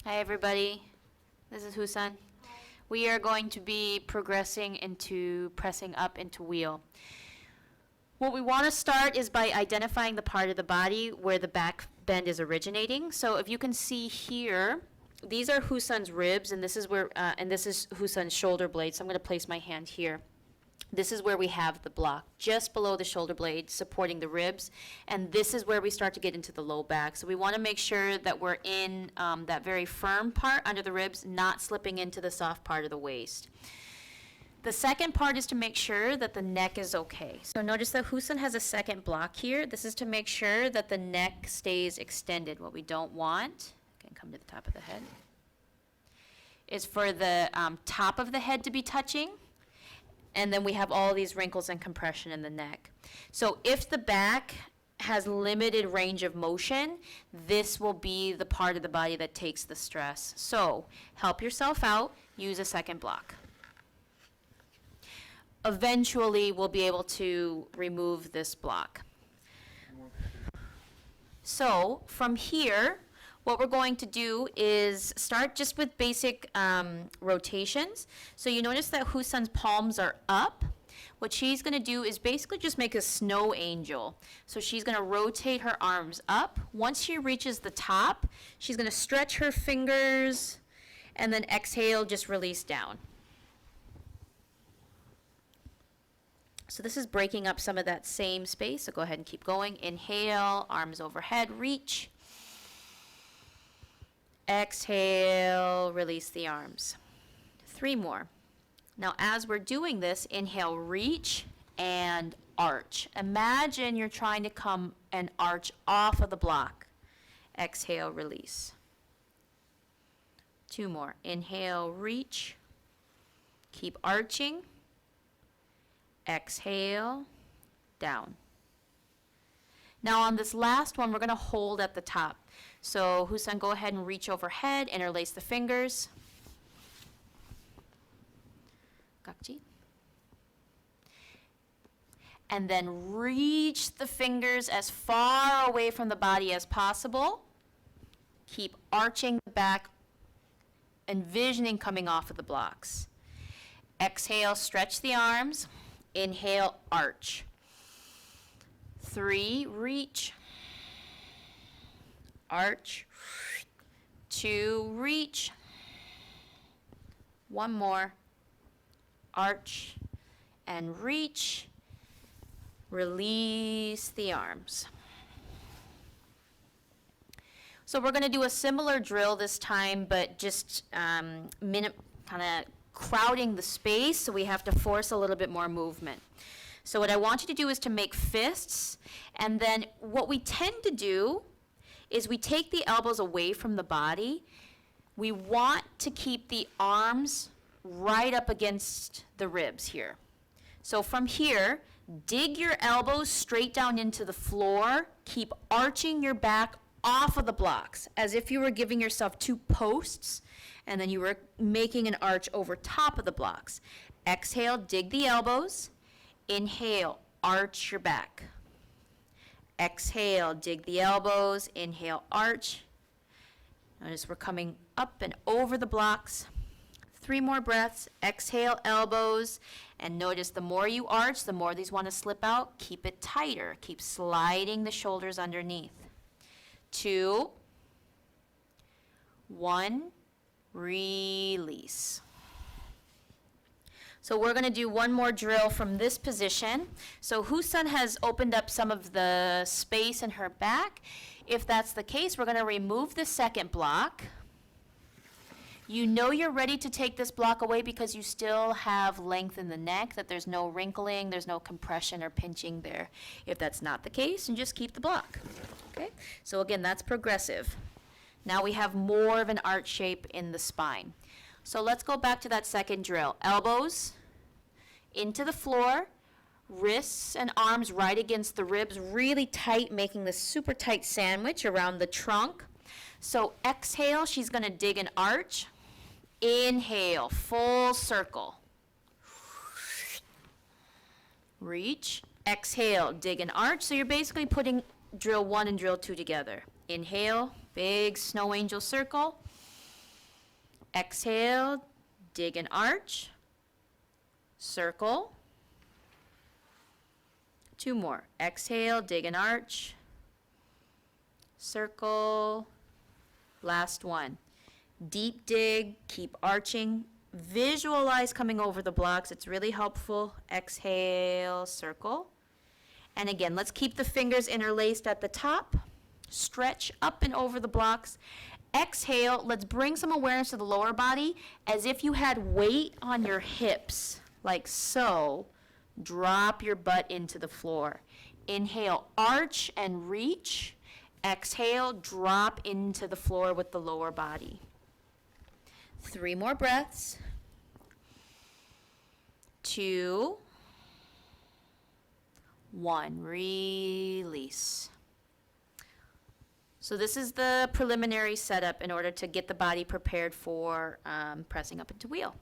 Hi everybody, this is Husan. We are going to be progressing into pressing up into wheel. What we want to start is by identifying the part of the body where the back bend is originating. So if you can see here, these are Husan's ribs, and this is where, and this is Husan's shoulder blade. So I'm going to place my hand here. This is where we have the block, just below the shoulder blade, supporting the ribs. And this is where we start to get into the low back. So we want to make sure that we're in that very firm part under the ribs, not slipping into the soft part of the waist. The second part is to make sure that the neck is okay. So notice that Husan has a second block here. This is to make sure that the neck stays extended. What we don't want, again, come to the top of the head, is for the top of the head to be touching. And then we have all these wrinkles and compression in the neck. So if the back has limited range of motion, this will be the part of the body that takes the stress. So help yourself out, use a second block. Eventually, we'll be able to remove this block. So from here, what we're going to do is start just with basic rotations. So you notice that Husan's palms are up. What she's going to do is basically just make a snow angel. So she's going to rotate her arms up. Once she reaches the top, she's going to stretch her fingers and then exhale, just release down. So this is breaking up some of that same space. So go ahead and keep going. Inhale, arms overhead, reach. Exhale, release the arms. 3 more. Now as we're doing this, inhale, reach and arch. Imagine you're trying to come and arch off of the block. Exhale, release. 2 more. Inhale, reach. Keep arching. Exhale, down. Now on this last one, we're going to hold at the top. So Husan, go ahead and reach overhead, interlace the fingers. Gakji. And then reach the fingers as far away from the body as possible. Keep arching the back, envisioning coming off of the blocks. Exhale, stretch the arms. Inhale, arch. 3, reach. Arch. 2, reach. 1 more. Arch and reach. Release the arms. So we're going to do a similar drill this time, but just kind of crowding the space, so we have to force a little bit more movement. So what I want you to do is to make fists, and then what we tend to do is we take the elbows away from the body. We want to keep the arms right up against the ribs here. So from here, dig your elbows straight down into the floor. Keep arching your back off of the blocks, as if you were giving yourself 2 posts, and then you were making an arch over top of the blocks. Exhale, dig the elbows. Inhale, arch your back. Exhale, dig the elbows. Inhale, arch. Notice we're coming up and over the blocks. 3 more breaths. Exhale, elbows. And notice the more you arch, the more these want to slip out. Keep it tighter. Keep sliding the shoulders underneath. 2, 1, release. So we're going to do one more drill from this position. So Husan has opened up some of the space in her back. If that's the case, we're going to remove the second block. You know you're ready to take this block away because you still have length in the neck, that there's no wrinkling, there's no compression or pinching there. If that's not the case, then just keep the block. Okay? So again, that's progressive. Now we have more of an arch shape in the spine. So let's go back to that second drill. Elbows into the floor, wrists and arms right against the ribs, really tight, making this super tight sandwich around the trunk. So exhale, she's going to dig an arch. Inhale, full circle. Reach. Exhale, dig an arch. So you're basically putting drill 1 and drill 2 together. Inhale, big snow angel circle. Exhale, dig an arch, circle. 2 more. Exhale, dig an arch, circle. Last one. Deep dig, keep arching. Visualize coming over the blocks. It's really helpful. Exhale, circle. And again, let's keep the fingers interlaced at the top. Stretch up and over the blocks. Exhale, let's bring some awareness to the lower body as if you had weight on your hips, like so. Drop your butt into the floor. Inhale, arch and reach. Exhale, drop into the floor with the lower body. 3 more breaths. 2, 1. Release. So this is the preliminary setup in order to get the body prepared for pressing up into wheel.